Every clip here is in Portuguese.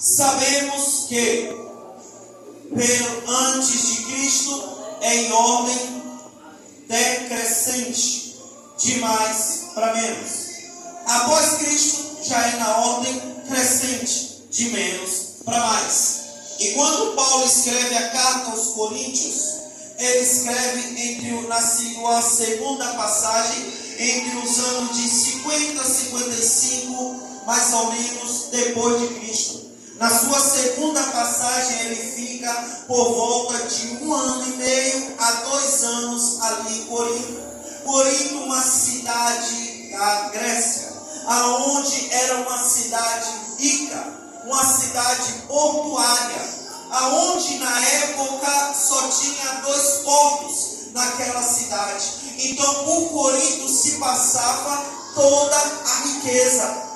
Sabemos que antes de Cristo é em ordem decrescente, de mais para menos. Após Cristo já é na ordem crescente, de menos para mais. E quando Paulo escreve a carta aos Coríntios, ele escreve na sua segunda passagem, entre os anos de 50 a 55, mais ou menos, depois de Cristo. Na sua segunda passagem, ele fica por volta de 1 ano e meio a 2 anos ali em Corinto. Corinto, uma cidade da Grécia, aonde era uma cidade rica, uma cidade portuária, aonde na época só tinha 2 portos naquela cidade. Então por Corinto se passava toda a riqueza.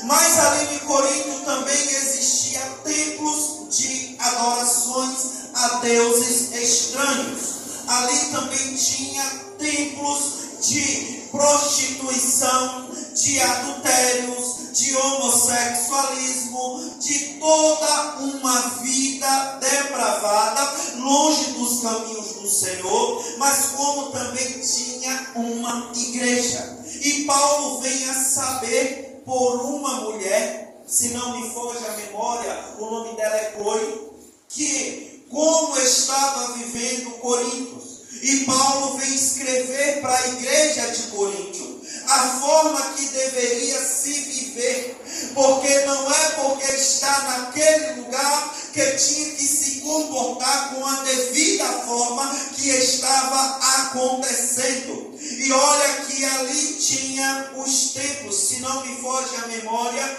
Mas ali em Corinto também existia templos de adorações a deuses estranhos. Ali também tinha templos de prostituição, de adultérios, de homossexualismo, de toda uma vida depravada, longe dos caminhos do Senhor, mas como também tinha uma igreja. E Paulo vem a saber por uma mulher, se não me foge a memória, o nome dela é Chloe, que como estava vivendo Corinto. E Paulo vem escrever para a igreja de Corinto a forma que deveria se viver, porque não é porque está naquele lugar que tinha que se comportar com a devida forma que estava acontecendo. E olha que ali tinha os templos, se não me foge a memória,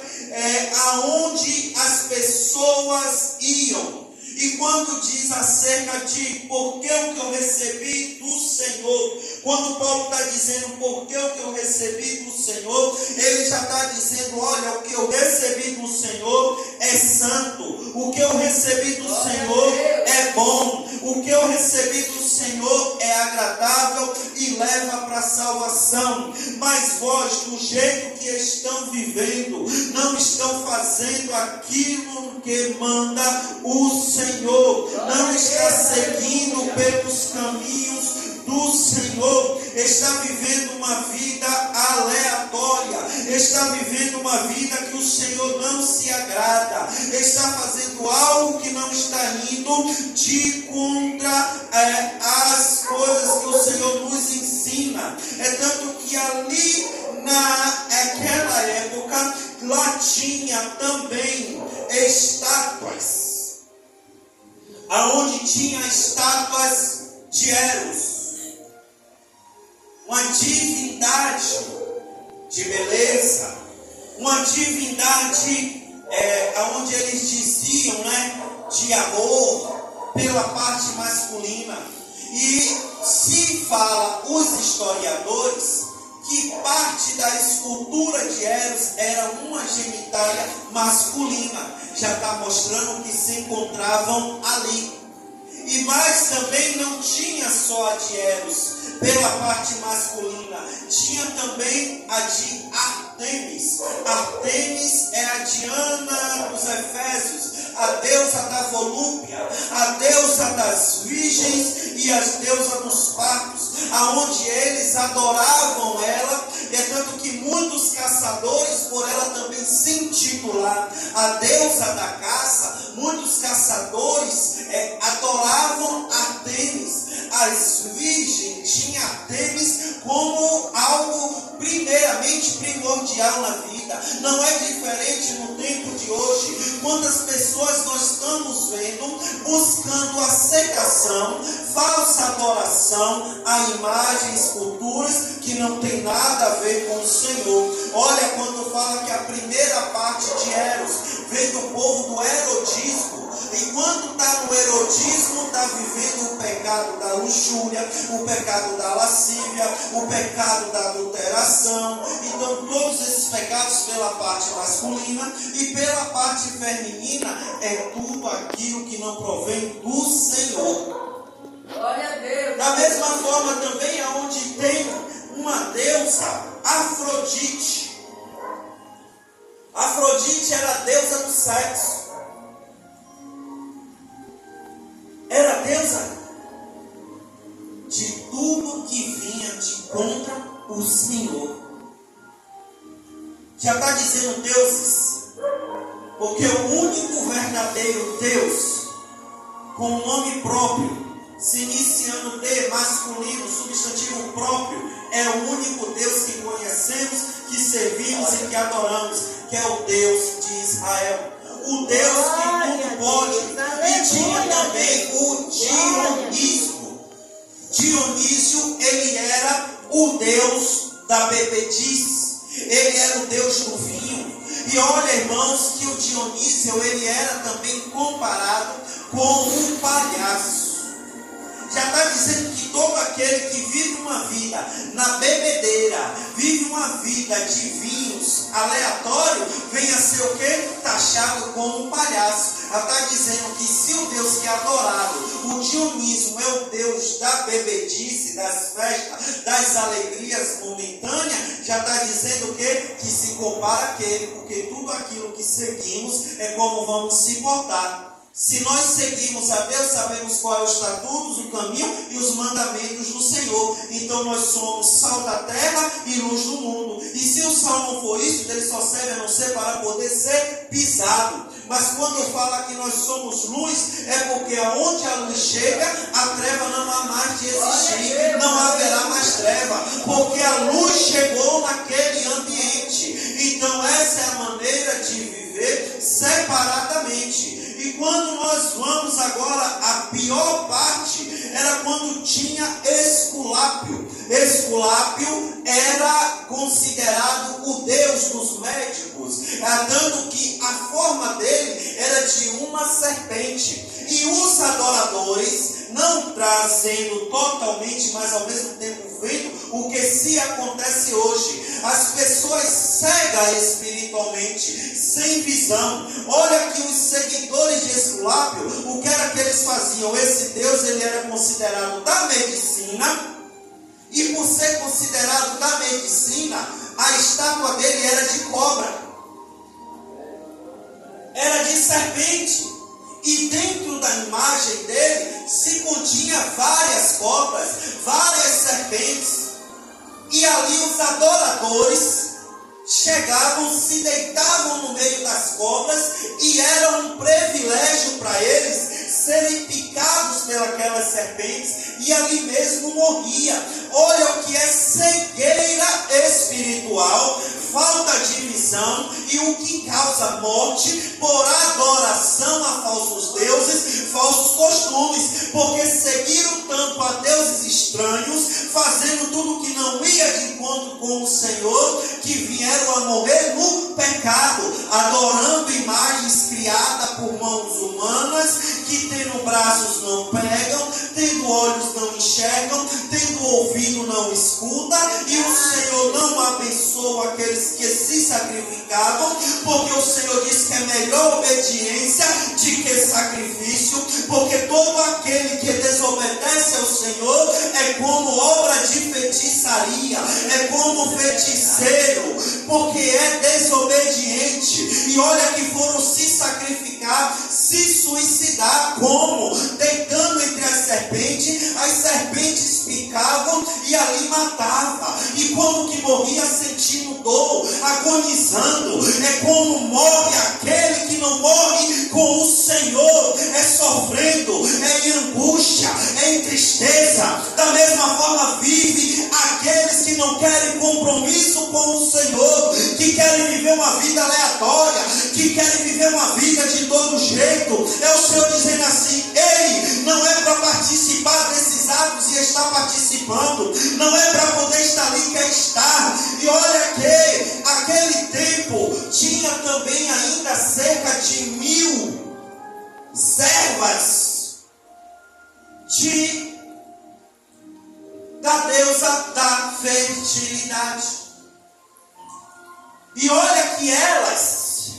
aonde as pessoas iam. E quando diz acerca de porque o que eu recebi do Senhor, quando Paulo está dizendo porque o que eu recebi do Senhor, ele já está dizendo, olha, o que eu recebi do Senhor é santo, o que eu recebi do Senhor é bom, o que eu recebi do Senhor é agradável e leva para a salvação. Mas vós, do jeito que estão vivendo, não estão fazendo aquilo que manda o Senhor, não está seguindo pelos caminhos do Senhor, está vivendo uma vida aleatória, está vivendo uma vida que o Senhor não se agrada, está fazendo algo que não está indo de contra as coisas que o Senhor nos ensina. É tanto que ali naquela época lá tinha também estátuas, aonde tinha estátuas de Eros, uma divindade de beleza, uma divindade onde eles diziam, de amor pela parte masculina. E se fala os historiadores que parte da escultura de Eros era uma genitália masculina, já está mostrando que se encontravam ali. E mais também não tinha só a de Eros pela parte masculina, tinha também a de Artemis. Artemis é a Diana dos Efésios, a deusa da volúpia, a deusa das virgens e a deusa dos partos, aonde eles adoravam ela. E é tanto que muitos caçadores, por ela também se intitular a deusa da caça, muitos caçadores adoravam Artemis. As virgens tinham Artemis como algo primeiramente primordial na vida. Não é diferente no tempo de hoje. Quantas pessoas nós estamos vendo buscando aceitação, falsa adoração a imagens, culturas que não tem nada a ver com o Senhor. Olha quando fala que a primeira parte de Eros vem do povo do erodismo. E quando está no erotismo, está vivendo o pecado da luxúria, o pecado da lascívia, o pecado da adulteração. Então todos esses pecados pela parte masculina e pela parte feminina é tudo aquilo que não provém do Senhor. Glória a Deus. Da mesma forma também aonde tem uma deusa, Afrodite. Afrodite era a deusa do sexo. o Senhor. Já está dizendo deuses, porque o único verdadeiro Deus, com o nome próprio, se iniciando de masculino, substantivo próprio, é o único Deus que conhecemos, que servimos e que adoramos, que é o Deus de Israel. O Deus que tudo pode. E tinha também o Dionísio. Dionísio, ele era o Deus da bebedice. Ele era o Deus do vinho. E olha, irmãos, que o Dionísio, ele era também comparado com um palhaço. Já está dizendo que todo aquele que vive uma vida na bebedeira, vive uma vida de vinhos aleatório, vem a ser o quê? Taxado como um palhaço. Já está dizendo que se o Deus que é adorado, o Dionísio, é o Deus da bebedice, das festas, das alegrias momentâneas, já está dizendo o quê? Que se compara àquele, porque tudo aquilo que seguimos é como vamos se portar. Se nós seguimos a Deus, sabemos qual é os estatutos, o caminho e os mandamentos do Senhor. Então nós somos sal da terra e luz do mundo. E se o sal não for isso, ele só serve a não ser para poder ser pisado. Mas quando fala que nós somos luz, é porque aonde a luz chega, a treva não há mais de existir. Não haverá mais treva, porque a luz chegou naquele ambiente. Então essa é a maneira de viver separadamente. E quando nós vamos agora, a pior parte era quando tinha Esculápio. Esculápio era considerado o deus dos médicos, tanto que a forma dele era de uma serpente. E os adoradores, não trazendo totalmente, mas ao mesmo tempo vendo o que se acontece hoje, as pessoas cegas espiritualmente, sem visão. Olha que os seguidores de Esculápio, o que era que eles faziam? Esse Deus, ele era considerado da medicina, e por ser considerado da medicina, a estátua dele era de cobra, era de serpente, e dentro da imagem dele se continha várias cobras, várias serpentes, e ali os adoradores chegavam, se deitavam no meio das cobras, e era um privilégio para eles serem picados pelas serpentes, e ali mesmo morria. Olha o que é cegueira espiritual, falta de visão, e o que causa morte por adoração a falsos deuses, falsos costumes, porque seguiram tanto a deuses estranhos, fazendo tudo que não ia de encontro com o Senhor, que vieram a morrer no pecado, adorando imagens criadas por mãos humanas, que tendo braços não pegam, tendo olhos não enxergam, tendo ouvido não escuta, e o Senhor não abençoa aqueles que se sacrificavam, porque o Senhor diz que é melhor obediência de que sacrifício, porque todo aquele que desobedece ao Senhor é como obra de feitiçaria, é como feiticeiro, porque é desobediente. E olha que foram se sacrificar, se suicidar, como? Deitando entre as serpentes picavam e ali matava. E como que morria? Sentindo dor, agonizando. É como morre aquele que não morre com o Senhor, é sofrendo, é em angústia, é em tristeza. Da mesma forma vive aqueles que não querem compromisso com o Senhor, que querem viver uma vida aleatória, que querem viver uma vida de todo jeito. É o Senhor dizendo assim: ei, não é para participar desses atos e estar participando, não é para poder estar ali, quer estar. E olha que aquele tempo tinha também ainda cerca de 1000 servas da deusa da fertilidade. E olha que elas,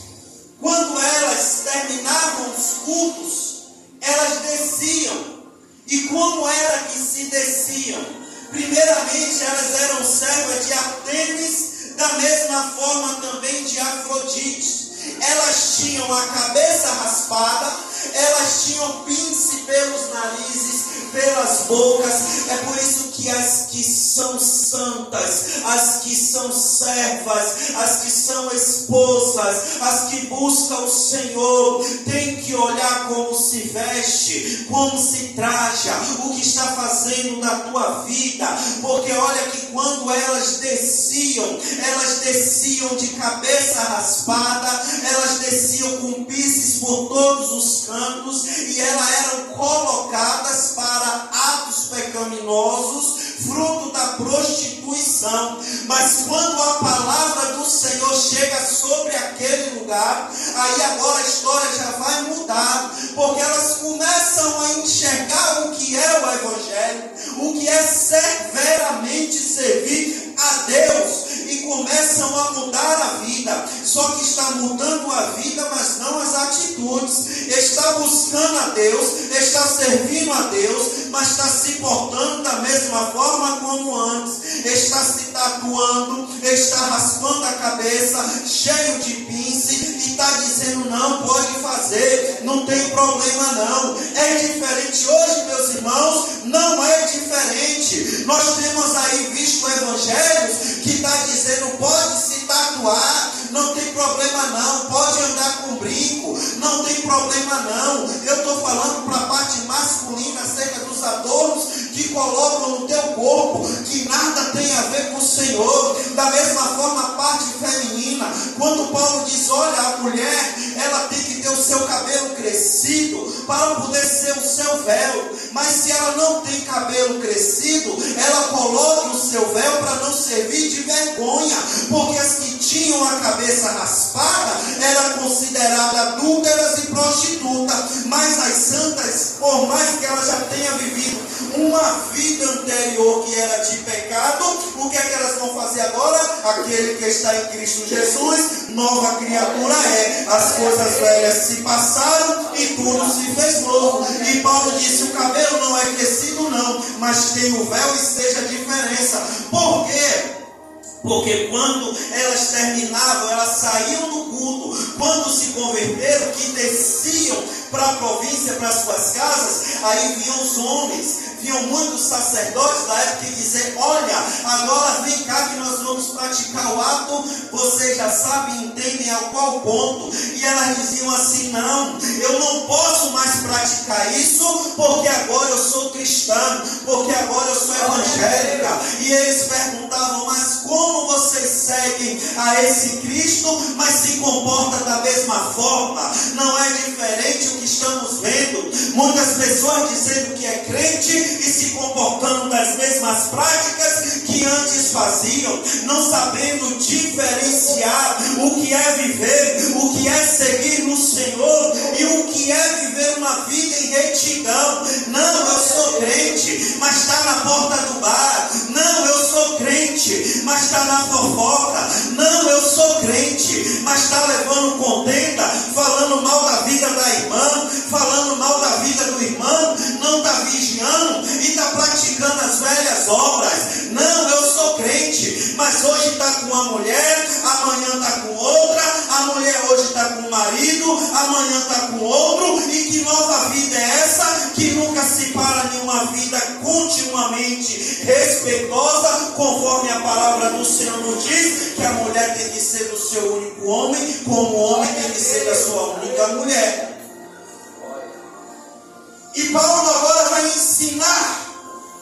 quando elas terminavam os cultos, elas desciam. E como era que se desciam? Primeiramente, elas eram servas de Artemis, da mesma forma também de Afrodite. Elas tinham a cabeça raspada, elas tinham pince pelos narizes, pelas bocas. É por isso que as que são santas, as que são servas, as que são esposas, as que buscam o Senhor, tem que olhar como se veste, como se traja, o que está fazendo na tua vida, porque olha que quando elas desciam de cabeça raspada, elas desciam com pisces por todos os cantos, e elas eram colocadas para atos pecaminosos, fruto da prostituição. Mas quando a palavra do Senhor chega sobre aquele lugar, aí agora a história já vai mudar, porque elas começam a enxergar o que é o Evangelho, o que é severamente servir a Deus, e começam a mudar a vida. Só que está mudando a vida, mas não as atitudes. Está buscando a Deus, está servindo a Deus, mas está se portando da mesma forma como antes. Está se tatuando, está raspando a cabeça, cheio de pince, e está dizendo: não pode fazer, não tem problema não. É diferente hoje, meus irmãos, não é diferente. Nós temos aí visto evangelhos que está dizendo: pode se tatuar, não tem problema não, pode andar com brinco, não tem problema não. Eu estou falando para a parte masculina acerca dos adornos que colocam no teu corpo, que nada tem a ver com o Senhor. Da mesma forma a parte feminina, quando Paulo diz: olha, a mulher, ela tem que ter o seu cabelo crescido para poder ser o seu véu, mas se ela não tem cabelo crescido, ela coloca o seu véu para não servir de vergonha, porque as que tinham a cabeça raspada eram consideradas adúlteras e prostitutas. Mas as santas, por mais que ela já tenha vivido uma vida anterior que era de pecado, o que é que elas vão fazer agora? Aquele que está em Cristo Jesus, nova criatura é. As coisas velhas se passaram e tudo se fez novo. E Paulo disse: o cabelo não é crescido não, mas tem o véu, e seja a diferença. Por quê? Porque quando elas terminavam, elas saíam do culto, quando se converteram, que desciam para a província, para as suas casas, aí vinham os homens, vinham muitos sacerdotes da época e dizer: olha, agora vem cá que nós vamos praticar o ato, vocês já sabem, entendem a qual ponto. E elas diziam assim: não, eu não posso mais praticar isso, porque agora eu sou cristã, porque agora eu sou evangélica. E eles perguntavam: mas como vocês seguem a esse Cristo, mas se comporta da mesma forma? Não é diferente o que estamos vendo, muitas pessoas dizendo que é crente e se comportando das mesmas práticas que antes faziam, não sabendo diferenciar o que é viver, o que é seguir no Senhor e o que é viver uma vida em retidão. Não, eu sou crente, mas está na porta do bar. Não, eu sou crente, mas está na fofoca. Não, eu sou crente, mas está levando contenda, falando mal da vida da irmã, falando mal da vida do irmão, não está vigiando e está praticando as velhas obras. Não, eu sou crente, mas hoje está com uma mulher, amanhã está com outra, a mulher hoje está com o marido, amanhã está com outro. E que nova vida é essa? Que nunca se para nenhuma vida continuamente respeitosa, conforme a palavra do Senhor nos diz, que a mulher tem que ser do seu único homem, como o homem tem que ser da sua única mulher. E Paulo agora vai ensinar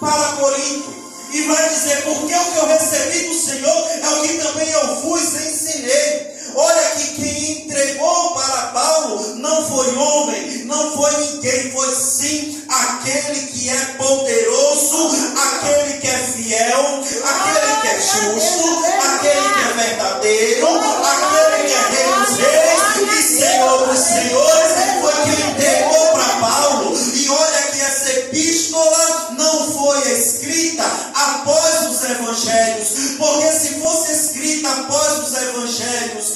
para Corinto e vai dizer: porque o que eu recebi do Senhor é o que também eu vos ensinei. Olha que quem entregou para Paulo não foi homem, não foi ninguém, foi sim aquele que é poderoso, aquele que é fiel, aquele que é justo, aquele que é verdadeiro, aquele que é Rei dos Reis e Senhor dos Senhores. Foi quem entregou para Paulo. E olha que essa epístola não foi escrita após os evangelhos, porque se fosse escrita após os evangelhos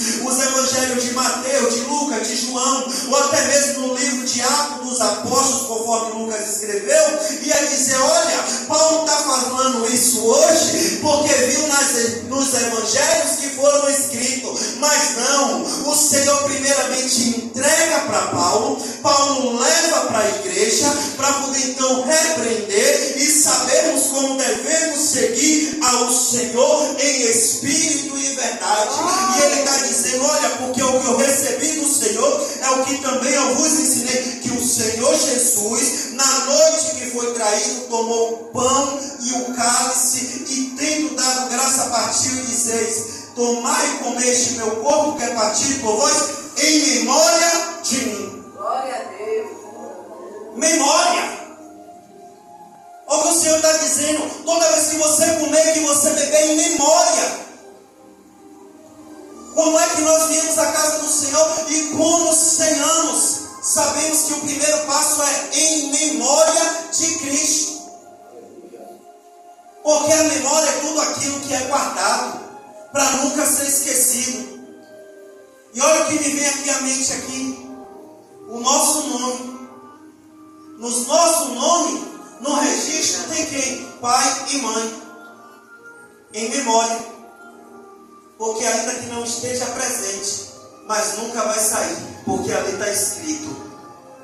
de Mateus, de Lucas, de João, ou até mesmo no livro de Atos dos Apóstolos, conforme Lucas escreveu, ia dizer: olha, Paulo está falando isso hoje porque viu nos evangelhos que foram escritos. Mas não, o Senhor primeiramente entrega para Paulo, Paulo leva para a igreja para poder então repreender e sabermos como devemos seguir ao Senhor em espírito e verdade. E ele está dizendo, olha, porque o que eu recebi do Senhor é o que também eu vos ensinei, que o Senhor Jesus, na noite que foi traído, tomou o pão e o cálice, e tendo dado graça, partiu e dizeis: tomai e comei este meu corpo que é partido por vós, em memória de mim. Glória a Deus. Memória. Olha o que o Senhor está dizendo. Toda vez que você comer, que você beber, em memória. Como é que nós viemos à casa do Senhor e como cenamos? Sabemos que o primeiro passo é em memória de Cristo. Porque a memória é tudo aquilo que é guardado, para nunca ser esquecido. E olha o que me vem aqui à mente aqui. O nosso nome. Nos nosso nome, no registro tem quem? Pai e mãe. Em memória. Porque ainda que não esteja presente, mas nunca vai sair. Porque ali está escrito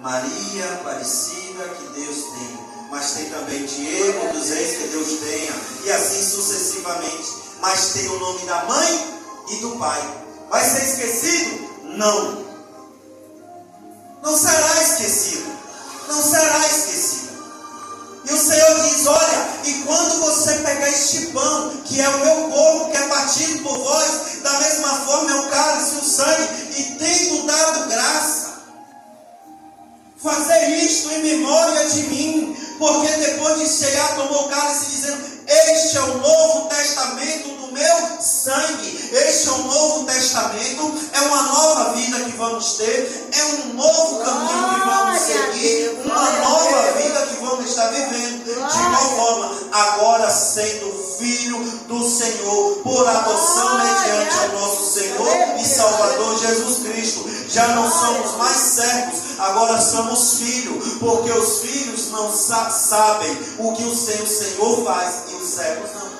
Maria Aparecida, que Deus tenha. Mas tem também Diego dos Reis, que Deus tenha. E assim sucessivamente. Mas tem o nome da mãe e do pai. Vai ser esquecido? Não. Não será esquecido. Não será esquecido. E o Senhor diz, olha, e quando você pegar este pão, que é o meu corpo, que é partido por vós, da mesma forma é o cálice e o sangue, e tendo dado graça, fazer isto em memória de mim, porque depois de cear, tomou o cálice, dizendo, este é o novo testamento do meu sangue. Este é um novo testamento, é uma nova vida que vamos ter, é um novo caminho que vamos seguir, uma nova vida que vamos estar vivendo. De igual forma, agora sendo filho do Senhor, por adoção mediante ao nosso Senhor e Salvador Jesus Cristo. Já não somos mais servos, agora somos filhos, porque os filhos não sabem o que o Senhor faz e os servos não.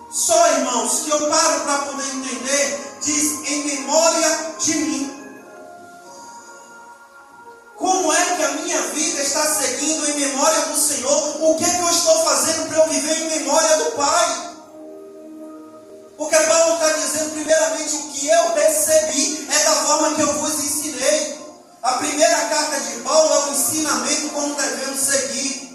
Só, irmãos, que eu paro para poder entender, diz em memória de mim. Como é que a minha vida está seguindo em memória do Senhor? O que é que eu estou fazendo para eu viver em memória do Pai? Porque Paulo está dizendo, primeiramente, o que eu recebi é da forma que eu vos ensinei. A primeira carta de Paulo é o ensinamento como devemos seguir.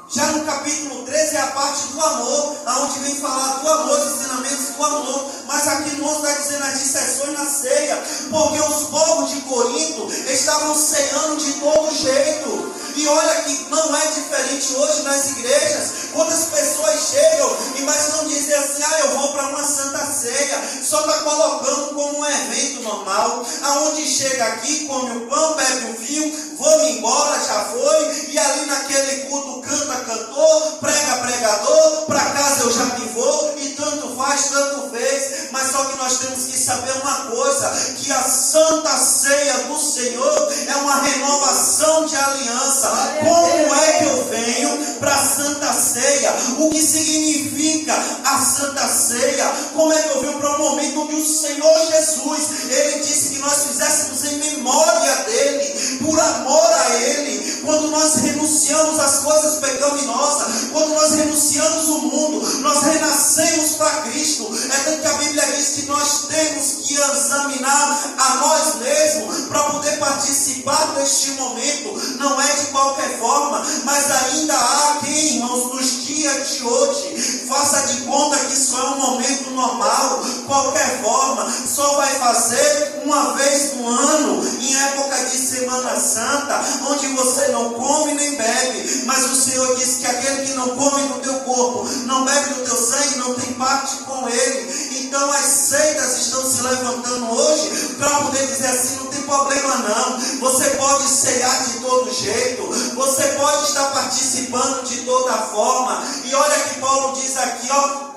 Já no capítulo 13 é a parte do amor, onde vem falar do amor, dos ensinamentos do amor. Mas aqui no 11 está dizendo as dissessões na ceia, porque os povos de Corinto estavam ceando de todo jeito. E olha que não é diferente hoje nas igrejas. Quantas pessoas chegam, mas não dizem assim, eu vou para uma santa ceia. Só está colocando como um evento normal. Aonde chega aqui, come o pão, bebe o vinho, vou-me embora, já foi. E ali naquele culto canta cantor, prega pregador, para casa eu já me vou. E tanto faz, tanto fez. Mas só que nós temos que saber uma coisa, que a santa ceia do Senhor é uma renovação de aliança. Como é que eu venho para a santa ceia? O que significa a santa ceia? Como é que eu venho para o momento onde o Senhor Jesus, Ele disse que nós fizéssemos em memória dEle, por amor a Ele, quando nós renunciamos às coisas pecaminosas, quando nós renunciamos o mundo, nós renascemos para Cristo. É tanto que a Bíblia diz que nós temos que examinar a nós mesmos para poder participar deste momento. Não é de qualquer forma, mas ainda há quem, irmãos, nos dias de hoje, faça de conta que isso é um momento normal, qualquer forma, só vai fazer uma vez no ano, em época de Semana Santa, onde você não come nem bebe, mas o Senhor disse que aquele que não come do teu corpo, não bebe do teu sangue, não tem parte com ele. Então as seitas estão se levantando hoje para poder dizer assim, não tem problema não, você pode ceiar de todo jeito, você pode estar participando de toda forma. E olha que Paulo diz aqui,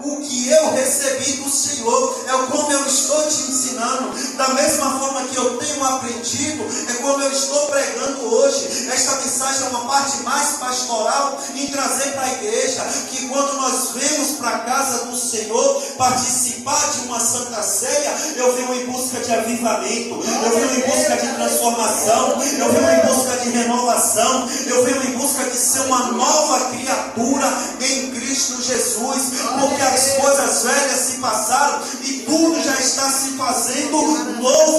o que eu recebi do Senhor é como eu estou te ensinando. Da mesma mesma forma que eu tenho aprendido, é como eu estou pregando hoje. Esta mensagem é uma parte mais pastoral em trazer para a igreja, que quando nós vemos para a casa do Senhor participar de uma santa ceia, eu venho em busca de avivamento, eu venho em busca de transformação, eu venho em busca de renovação, eu venho em busca de ser uma nova criatura em Cristo Jesus, porque as coisas velhas se passaram e tudo já está se fazendo novo.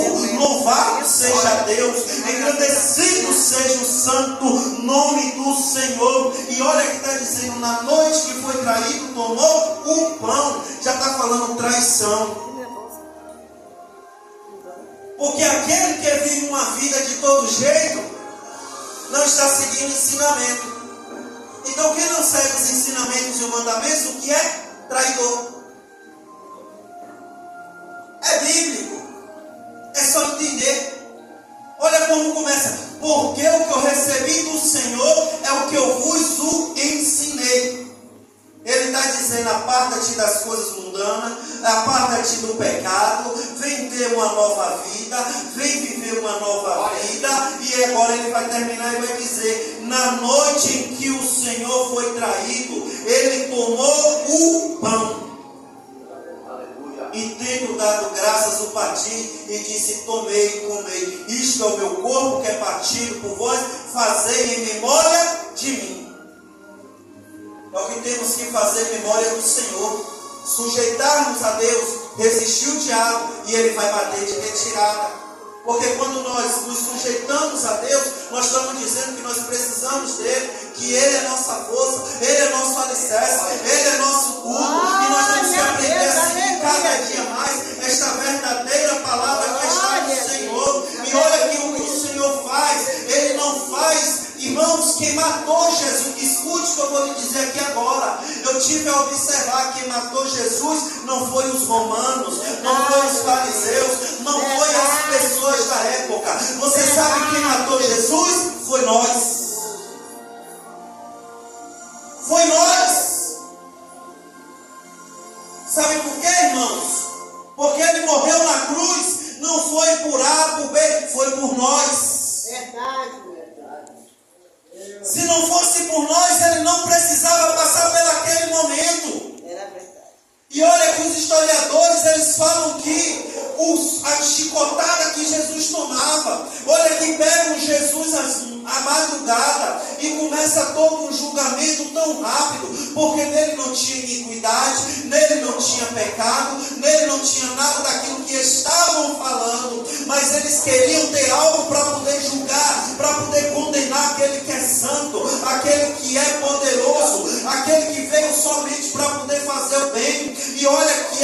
Louvado seja Deus, engrandecido seja o santo nome do Senhor. E olha que está dizendo, na noite que foi traído, tomou o pão. Já está falando traição. Porque aquele que vive uma vida de todo jeito, não está seguindo ensinamento. Então quem não segue os ensinamentos e os mandamentos, o que é? Traidor. É bíblico. É só entender. Olha como começa. Porque o que eu recebi do Senhor é o que eu vos o ensinei. Ele está dizendo, aparta-te das coisas mundanas, aparta-te do pecado, vem ter uma nova vida, vem viver uma nova vida. E agora ele vai terminar e vai dizer, na noite em que o Senhor foi traído, ele tomou o pão. E tendo dado graças, o parti e disse, tomei e comei. Isto é o meu corpo que é partido por vós, fazei em memória de mim. É o que temos que fazer em memória do Senhor. Sujeitar-nos a Deus, resistir o diabo e ele vai bater de retirada. Porque quando nós nos sujeitamos a Deus, nós estamos dizendo que nós precisamos dele, que ele é nossa força, ele é nosso alicerce, ele é nosso tudo. E nós temos que aprender a seguir cada dia mais esta verdadeira palavra que está no Senhor. E olha que o que o Senhor faz, ele não faz, irmãos, quem matou Jesus. Escute o que eu vou lhe dizer aqui agora. Eu tive a observar que quem matou Jesus não foi os romanos, não foi os fariseus, não foi as pessoas da época. Você sabe quem matou Jesus? Foi nós. Foi nós. Sabe por quê, irmãos? Porque ele morreu na cruz, não foi por A, por B, foi por nós. Verdade. Se não fosse por nós, ele não precisava passar por aquele momento. Era verdade. E olha que os historiadores, eles falam que a chicotada que Jesus tomava, olha que pegam Jesus à madrugada e começa todo um julgamento tão rápido, porque nele não tinha iniquidade, nele não tinha pecado, nele não tinha nada daquilo que estavam falando, mas eles queriam ter algo para poder julgar, para poder condenar aquele que é santo, aquele que é poderoso, aquele que veio somente para poder fazer o bem. E olha que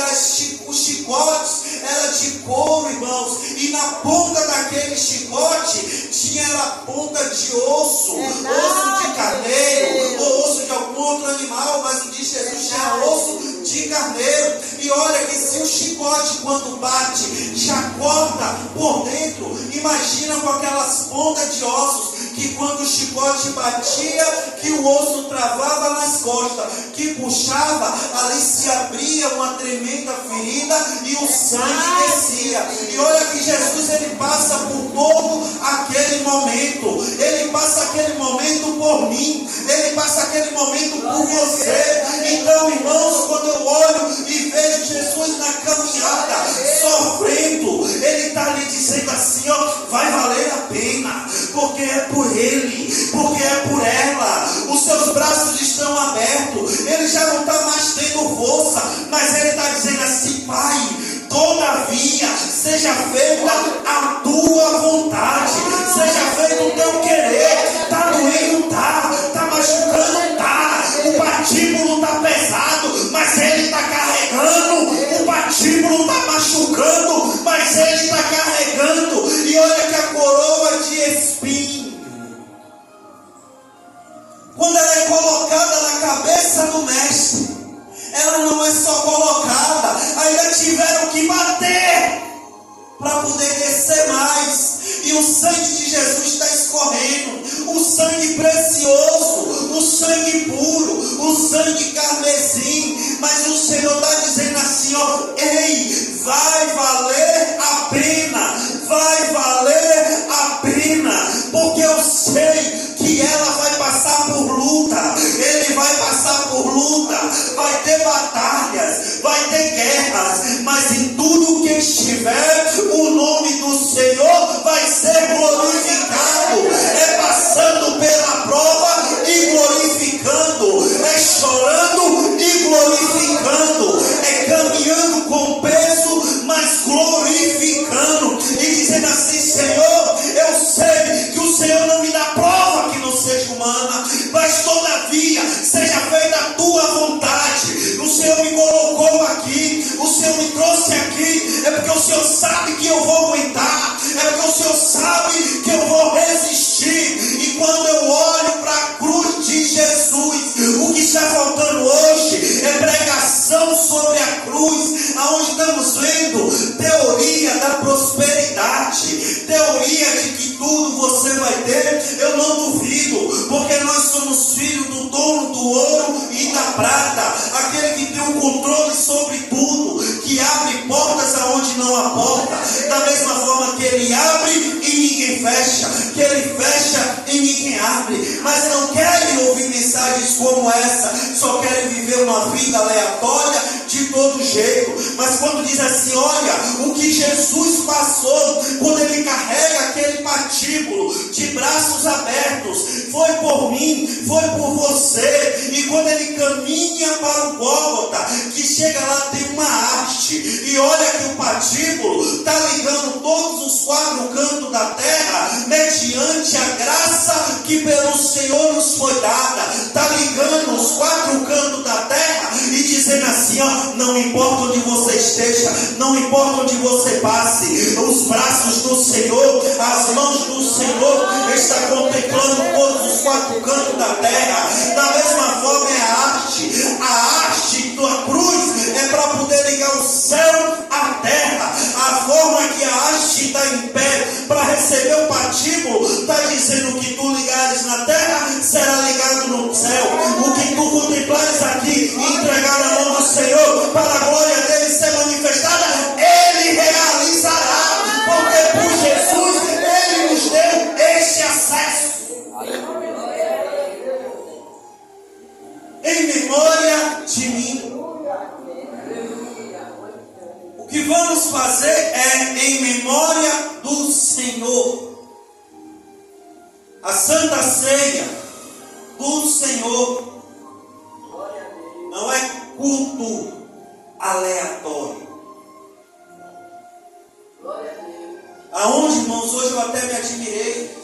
os chicotes era de couro, irmãos, e na ponta daquele chicote tinha a ponta de osso, osso de carneiro, ou osso de algum outro animal, mas o de Jesus tinha osso de carneiro. E olha que se o chicote, quando bate, já corta por dentro, imagina com aquelas pontas de ossos, que quando o chicote batia, que o osso travava nas costas, que puxava, ali se abria uma tremenda ferida e o sangue descia. E olha que Jesus, ele passa por todo aquele momento, ele passa aquele momento por mim, ele passa aquele momento por você. Então, irmãos, quando eu olho e vejo Jesus na caminhada, sofrendo, ele está lhe dizendo assim, ó, vai valer a pena, porque é por ele, porque é por ela. Os seus braços estão abertos, ele já não está mais tendo força, mas ele está dizendo assim, Pai, todavia seja feita a tua vontade, seja feito o teu querer. Está doendo? Está machucando? O patíbulo está pesado, mas ele está carregando. O patíbulo está machucando, mas ele está carregando. E olha que a coroa de espinho, quando ela é colocada na cabeça do mestre, ela não é só colocada, ainda tiveram que bater para poder descer mais. E o sangue de Jesus está escorrendo, o sangue precioso, o sangue puro, o sangue carmesim. Mas o Senhor está dizendo assim, ó, ei, vai valer a pena. guerras, mas em tudo que estiver, o nome do Senhor vai ser glorificado. É passando pela prova e glorificando, é chorando e glorificando, é caminhando com peso, mas glorificando e dizendo assim: Senhor, eu sei que o Senhor não me dá prova que não seja humana, mas todavia seja feita a tua vontade. O Senhor me colocou aqui, o Senhor me trouxe aqui, é porque o Senhor sabe que eu vou aguentar, é porque o Senhor sabe que eu vou resistir. E quando eu olho para a cruz de Jesus, o que está faltando hoje é pregação sobre a cruz, aonde estamos vendo teoria da prosperidade, teoria de que tudo você vai ter. Eu não duvido, porque nós somos filhos do dono do ouro e da prata, aquele que tem o controle sobre tudo, que abre portas aonde não há porta, da mesma forma que ele abre e ninguém fecha, que ele fecha e ninguém abre. Mas não querem ouvir mensagens como essa, só querem viver uma vida aleatória de todo jeito. Mas quando diz assim: olha, o que Jesus passou, quando ele carrega aquele patíbulo de braços abertos, foi por mim, foi por você. E quando ele caminha para o Gólgota, que chega lá, tem uma haste, e olha que o patíbulo está ligando todos os quatro cantos da terra, mediante a graça que pelo Senhor nos foi dada. Está ligando os quatro cantos da terra e dizendo assim: ó, não importa onde você esteja, não importa onde você passe, os braços do Senhor, as mãos do Senhor está contemplando todos os quatro cantos da terra. Da mesma forma é a haste da cruz é para poder ligar o céu à terra. A forma que a haste está em pé para receber o patíbulo está dizendo: o que tu ligares na terra será ligado no céu, o que tu contemplares aqui e entregar na mão do Senhor para a glória dele ser manifestada, ele realizará, porque por Jesus ele nos deu este acesso. Em memória de mim. O que vamos fazer é em memória do Senhor. A Santa Ceia do Senhor não é culto aleatório. Aonde, irmãos, hoje eu até me admirei.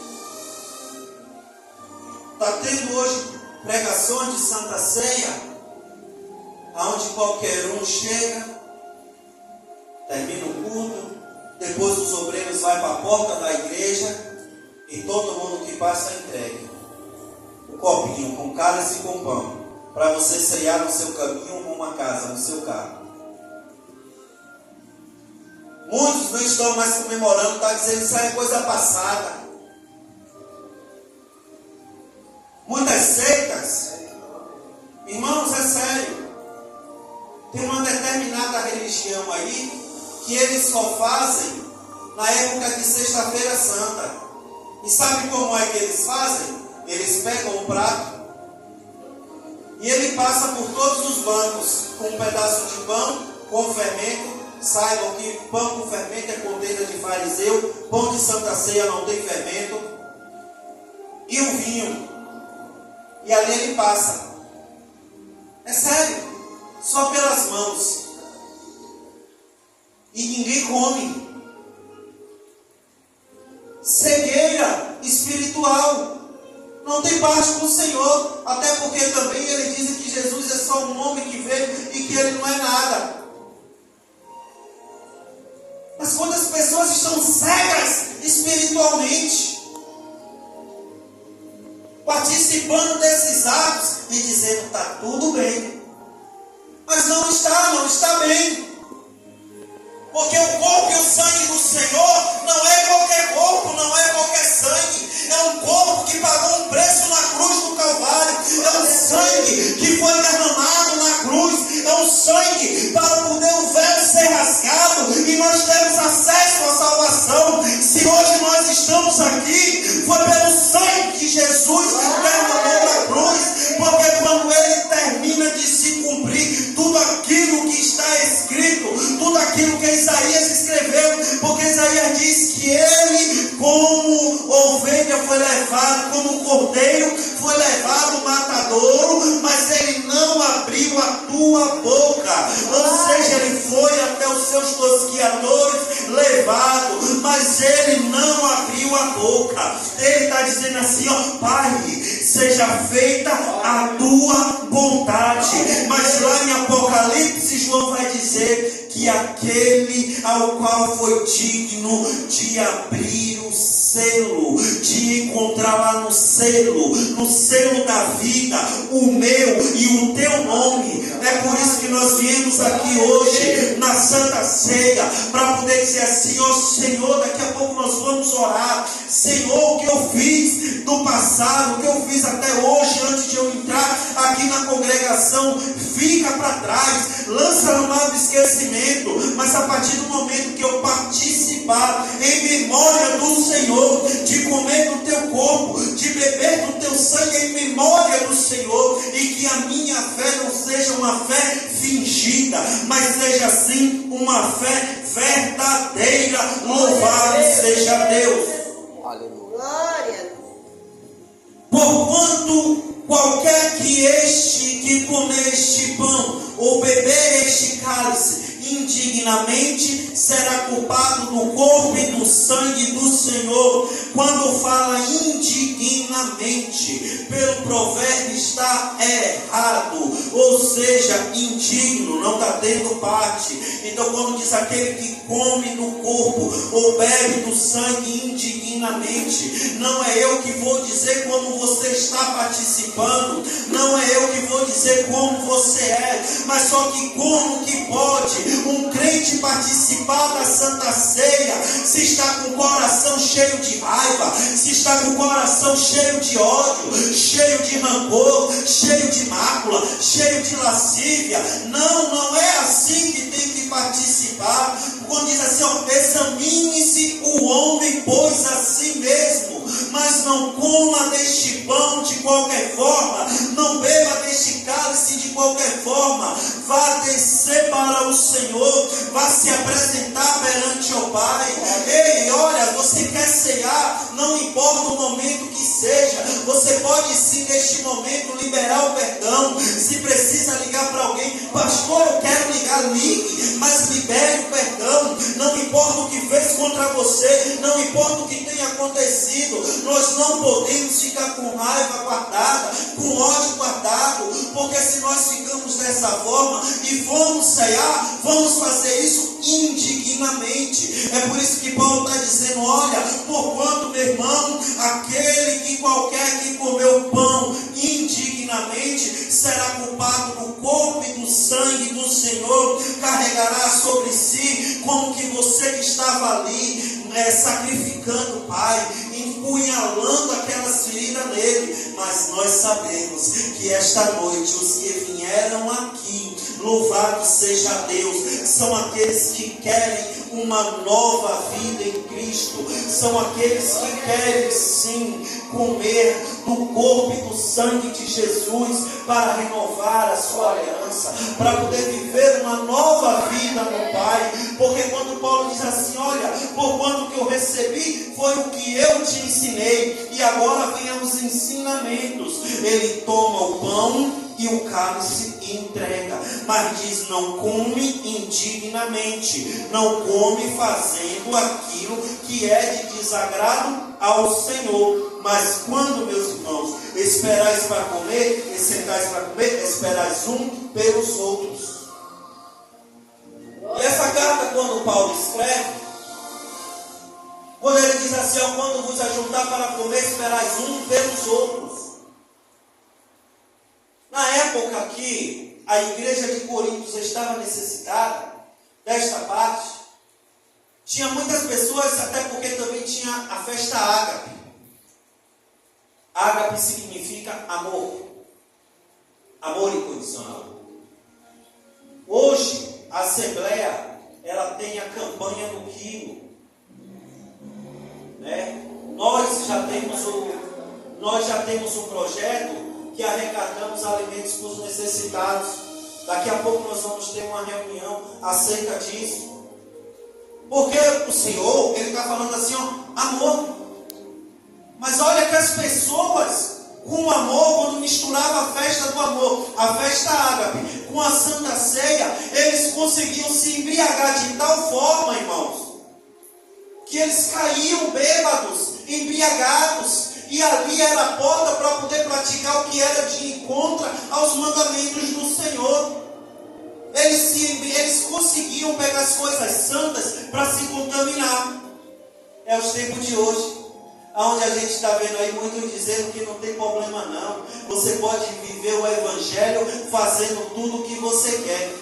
Está tendo hoje pregações de Santa Ceia, aonde qualquer um chega, termina o culto, depois os obreiros vão para a porta da igreja e todo mundo que passa entrega o copinho com cálice e com pão, para você ceiar no seu caminho rumo a casa, no seu carro. Muitos não estão mais comemorando, está dizendo: isso é coisa passada. Muitas seitas, irmãos, é sério, tem uma determinada religião aí que eles só fazem na época de Sexta-feira Santa. E sabe como é que eles fazem? Eles pegam um prato e ele passa por todos os bancos com um pedaço de pão com fermento. Saibam que pão com fermento é contenda de fariseu, pão de Santa Ceia não tem fermento, e o vinho. E ali ele passa. É sério, só pelas mãos. E ninguém come. Cegueira espiritual. Não tem parte com o Senhor. Até porque também ele diz que Jesus é só um homem que veio e que ele não é nada. Mas quando as pessoas estão cegas espiritualmente, participando desses atos e dizendo: está tudo bem, mas não está bem, porque o corpo e o sangue do Senhor não é qualquer corpo, não é qualquer sangue, é um corpo que pagou um preço na cruz do Calvário, é um sangue que foi derramado na cruz, é um sangue para poder o véu ser rasgado e nós temos acesso à salvação. Se hoje nós estamos aqui, foi pelo sangue que Jesus derramou na cruz, porque quando ele termina de se cumprir tudo aquilo que está escrito diz que ele, como ovelha, foi levado, como cordeiro, foi levado ao matadouro, mas ele não abriu a tua boca. Ou seja, ele foi até os seus tosquiadores levado, mas ele não abriu a boca. Ele está dizendo assim, ó, Pai, seja feita a tua vontade. Mas lá em Apocalipse, João vai dizer que aquele ao qual foi digno de abrir o selo, de encontrar lá no selo da vida, o meu e o teu nome. É por isso que nós viemos aqui hoje na Santa Ceia, para poder dizer assim, ó Senhor, daqui a pouco nós vamos orar. Senhor, o que eu fiz do passado, o que eu fiz até hoje, antes de eu entrar aqui na congregação, fica para trás, lança no mar do esquecimento. Mas a partir do momento que eu participar em memória do Senhor, de comer do teu corpo, de beber do teu sangue em memória do Senhor, e que a minha fé não seja uma fé fingida, mas seja sim uma fé verdadeira. Louvado seja Deus. Glória. Porquanto qualquer que comer este pão ou beber este cálice indignamente será culpado do corpo e do sangue do Senhor. Quando fala indignamente, pelo provérbio está errado, ou seja, indigno, não está tendo parte. Então quando diz aquele que come do corpo ou bebe do sangue indignamente, não é eu que vou dizer como você está participando, não é eu que vou dizer como você é, mas só que como que pode um crente participar da Santa Ceia se está com o coração cheio de raiva, se está com o coração cheio de ódio, cheio de rancor, cheio de mácula, cheio de lascívia? Não é assim que tem que participar. Quando diz assim, ó, examine-se o homem, pois a si mesmo, mas não coma deste pão de qualquer forma, não beba deste cálice de qualquer forma. Vá descer para o Senhor, vá se apresentar perante o Pai. Ei, olha, você quer ceiar, não importa o momento que seja, você pode sim neste momento liberar o perdão. Se precisa ligar para alguém, pastor, eu quero ligar, ligue, mas libere o perdão. Não importa o que fez contra você, não importa o que tenha acontecido, nós não podemos ficar com raiva guardada, com ódio guardado, porque se nós ficamos dessa forma e vamos ceiar, vamos fazer isso indignamente. É por isso que Paulo está dizendo, olha, porquanto, meu irmão, aquele que qualquer que comeu pão indignamente será culpado do corpo e do sangue do Senhor, carregará sobre si, como que você que estava ali sacrificando o Pai, empunhalando aquelas feridas nele. Mas nós sabemos que esta noite os que vieram aqui, louvado seja Deus, são aqueles que querem uma nova vida em Cristo, são aqueles que querem sim comer do corpo e do sangue de Jesus para renovar a sua aliança, para poder viver uma nova vida no Pai. Porque quando Paulo diz assim, olha, por quanto que eu recebi foi o que eu te ensinei, e agora vem os ensinamentos. Ele toma o pão e o cálice e entrega, mas diz, não come indignamente, não come fazendo aquilo que é de desagrado ao Senhor. Mas quando, meus irmãos, esperais para comer, e sentais para comer, esperais um pelos outros. E essa carta, quando Paulo escreve, quando ele diz assim, ó, quando vos ajuntar para comer, esperais um pelos outros. Na época que a igreja de Corinto estava necessitada desta parte, tinha muitas pessoas, até porque também tinha a festa ágape. Ágape significa amor, amor incondicional. Hoje, a Assembleia, ela tem a campanha do quilo, né? Nós já temos um projeto que arrecadamos alimentos para os necessitados. Daqui a pouco nós vamos ter uma reunião acerca disso. Porque o Senhor, Ele está falando assim, ó, amor. Mas olha que as pessoas, com o amor, quando misturava a festa do amor, a festa ágape, com a Santa Ceia, eles conseguiam se embriagar de tal forma, irmãos, que eles caíam bêbados, embriagados, e ali era a porta para poder praticar o que era de encontro aos mandamentos do Senhor. Eles conseguiam pegar as coisas santas para se contaminar. É os tempos de hoje, onde a gente está vendo aí muitos dizendo que não tem problema não. Você pode viver o Evangelho fazendo tudo o que você quer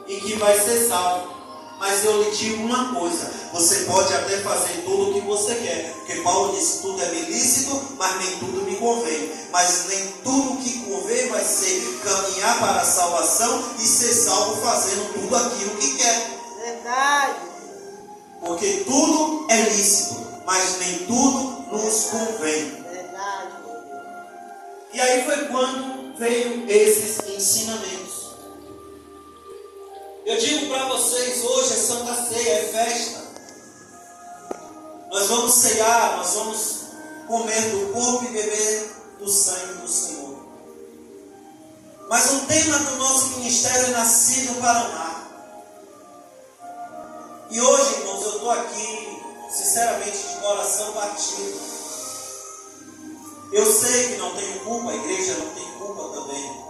e que vai ser salvo. Mas eu lhe digo uma coisa, você pode até fazer tudo o que você quer, porque Paulo disse, tudo é me lícito, mas nem tudo me convém. Mas nem tudo que convém vai ser caminhar para a salvação e ser salvo fazendo tudo aquilo que quer. Verdade. Porque tudo é lícito, mas nem tudo nos convém. Verdade. E aí foi quando veio esses ensinamentos. Eu digo para vocês, hoje é Santa Ceia, é festa. Nós vamos ceiar, nós vamos comer do corpo e beber do sangue do Senhor. Mas o tema do nosso ministério é nascido para amar. E hoje, irmãos, eu estou aqui, sinceramente, de coração partido. Eu sei que não tenho culpa, a igreja não tem culpa também.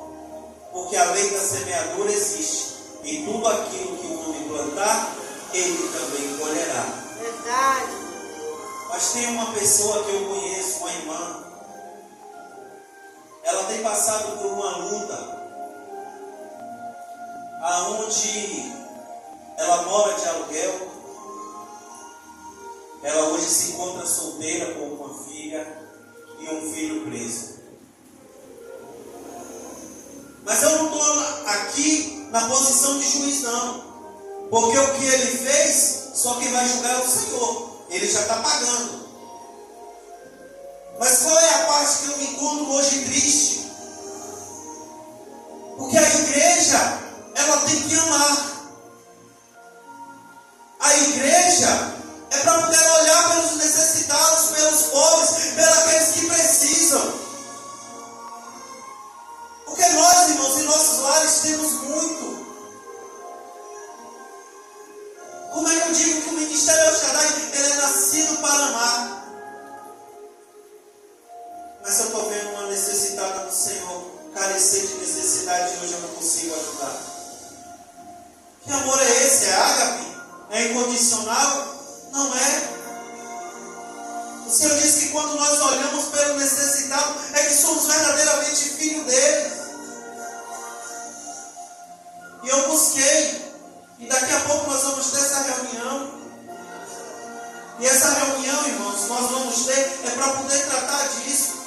Porque a lei da semeadura existe. E tudo aquilo que o homem plantar, ele também colherá. Verdade. Mas tem uma pessoa que eu conheço, uma irmã. Ela tem passado por uma luta, aonde ela mora de aluguel. Ela hoje se encontra solteira com uma filha e um filho preso. Mas eu não estou aqui na posição de juiz não, porque o que ele fez, só quem vai julgar é o Senhor, ele já está pagando. Mas qual é a parte que eu me encontro hoje triste? Porque a igreja, ela tem que amar. A igreja é para poder olhar pelos necessitados, pelos pobres, pelos aqueles que precisam. Porque nós, irmãos, em nossos lares temos muito. Como é que eu digo que o ministério El Shaddai, ele é nascido para amar? Mas eu estou vendo uma necessitada do Senhor, carecer de necessidade e hoje eu não consigo ajudar. Que amor é esse? É ágape? É incondicional? Não é. O Senhor diz que quando nós olhamos pelo necessitado, é que somos verdadeiramente filhos dele. E eu busquei. E daqui a pouco nós vamos ter essa reunião. E essa reunião, irmãos, nós vamos ter é para poder tratar disso.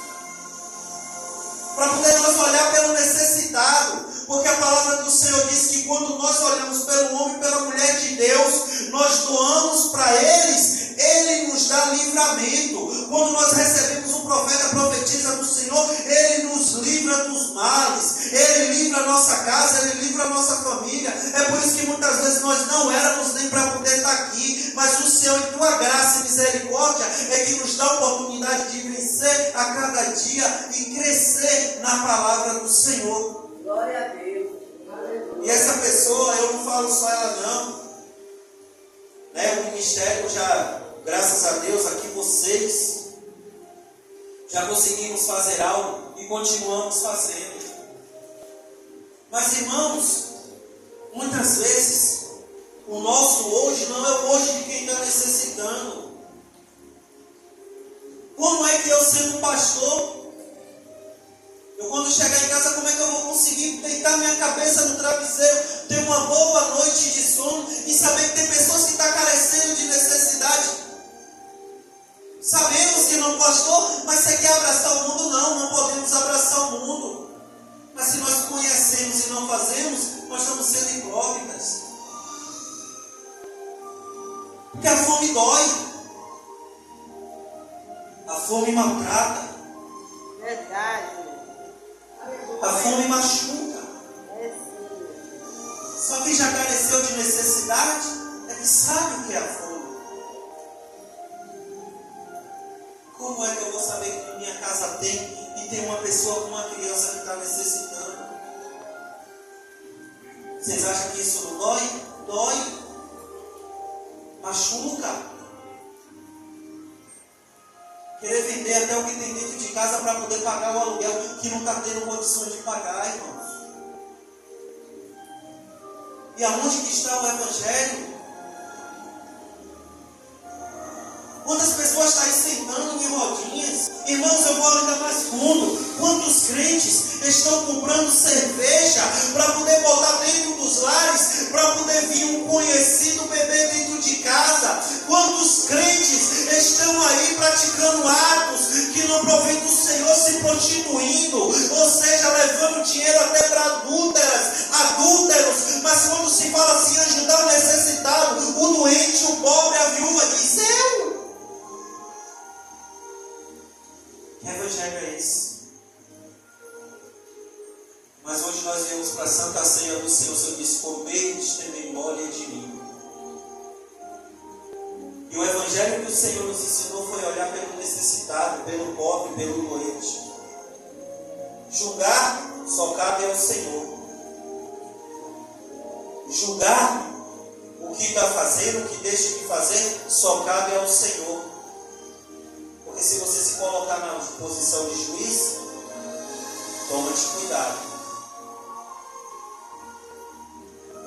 Para poder nós olhar pelo necessitado. Porque a palavra do Senhor diz que quando nós olhamos pelo homem e pela mulher de Deus, nós doamos para eles, ele nos dá livramento. Quando nós recebemos um profeta, profetiza do Senhor, ele nos livra dos males, ele livra a nossa casa, ele livra a nossa família. É por isso que muitas vezes nós não éramos nem para poder estar aqui, mas o Senhor, em tua graça e misericórdia, é que nos dá a oportunidade de vencer a cada dia e crescer na palavra do Senhor. Glória a Deus. E essa pessoa, eu não falo só ela não, né? O ministério já, graças a Deus, aqui vocês já conseguimos fazer algo e continuamos fazendo. Mas irmãos, muitas vezes o nosso hoje não é o hoje de quem está necessitando. Como é que eu, sendo pastor, eu quando chegar em casa, como é que eu vou conseguir deitar minha cabeça no travesseiro, ter uma boa noite de sono e saber que tem pessoas que estão carecendo de necessidade? Sabemos que não, pastor, mas você quer abraçar o mundo? Não, não podemos abraçar o mundo. Mas se nós conhecemos e não fazemos, nós estamos sendo hipócritas. Porque a fome dói. A fome maltrata. Verdade. A fome machuca. É sim. Só quem já careceu de necessidade é Ele sabe o que é a fome. Como é que eu vou saber que na minha casa tem e tem uma pessoa com uma criança que está necessitando? Vocês acham que isso não dói? Dói. Machuca. Querer vender até o que tem dentro de casa para poder pagar o aluguel que não está tendo condições de pagar, irmãos. E aonde que está o Evangelho? Quantas pessoas estão aí sentando em rodinhas? Irmãos, eu vou ainda mais fundo. Quantos crentes estão comprando cerveja para poder botar dentro dos lares, para poder vir um conhecido beber dentro de casa? Quantos crentes estão aí praticando atos que não provém do Senhor, se prostituindo, ou seja, levando dinheiro até para adúlteros, mas quando se fala assim, ajudar o necessitado, o doente, o pobre, a viúva, diz eu. Que evangelho é esse? Mas hoje nós viemos para a Santa Ceia do Senhor. O Senhor disse: comeis de memória de mim. E o evangelho que o Senhor nos ensinou foi olhar pelo necessitado, pelo pobre, pelo doente. Julgar só cabe ao Senhor. Julgar o que está fazendo, o que deixa de fazer, só cabe ao Senhor. Porque se você se colocar na posição de juiz, toma-te cuidado.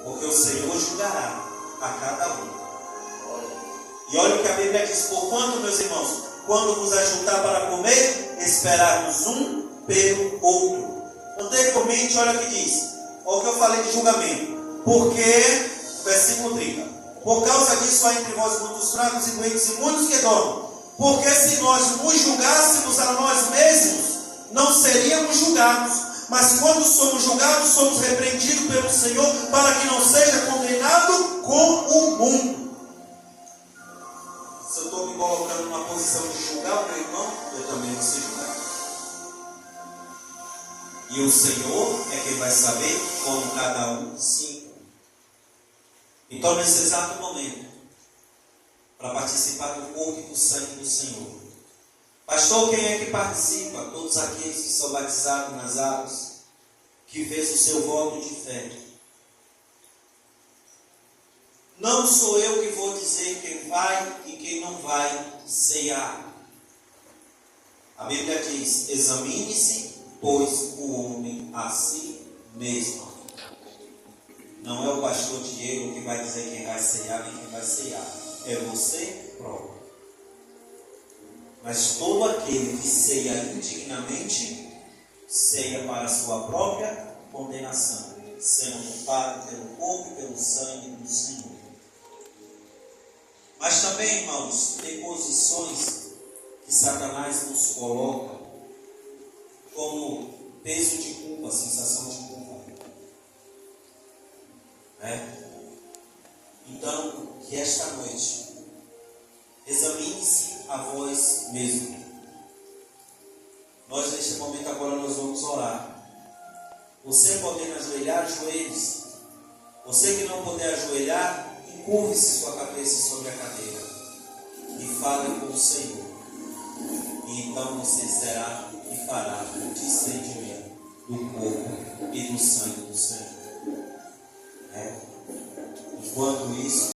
Porque o Senhor julgará a cada um. E olha o que a Bíblia diz: porquanto, meus irmãos, quando vos ajuntar para comer, esperarmos um pelo outro. Anteriormente, olha o que diz. Olha o que eu falei de julgamento. Porque, versículo 30, por causa disso há entre vós muitos fracos e doentes e muitos que dormem. Porque se nós nos julgássemos a nós mesmos, não seríamos julgados. Mas quando somos julgados, somos repreendidos pelo Senhor, para que não seja condenado com o mundo. Se eu estou me colocando numa posição de julgar o meu irmão, eu também vou ser julgado. E o Senhor é quem vai saber como cada um se encontra. Então, nesse exato momento, para participar do corpo e do sangue do Senhor, pastor, quem é que participa? Todos aqueles que são batizados nas águas, que fez o seu voto de fé. Não sou eu que vou dizer quem vai e quem não vai ceiar. A Bíblia diz: examine-se, pois, o homem a si mesmo. Não é o pastor Diego que vai dizer quem vai ceiar nem quem vai ceiar. É você próprio. Mas todo aquele que ceia indignamente, ceia para a sua própria condenação, sendo culpado pelo corpo e pelo sangue do Senhor. Mas também, irmãos, tem posições que Satanás nos coloca como peso de culpa, sensação de culpa. Então, que esta noite examine-se a vós mesmo. Nós neste momento agora nós vamos orar. Você podendo ajoelhar, ajoelhe-se. Você que não puder ajoelhar, encurve-se sua cabeça sobre a cadeira e fale com o Senhor. E então você será e fará o discernimento do corpo e do sangue do Senhor. Enquanto isso,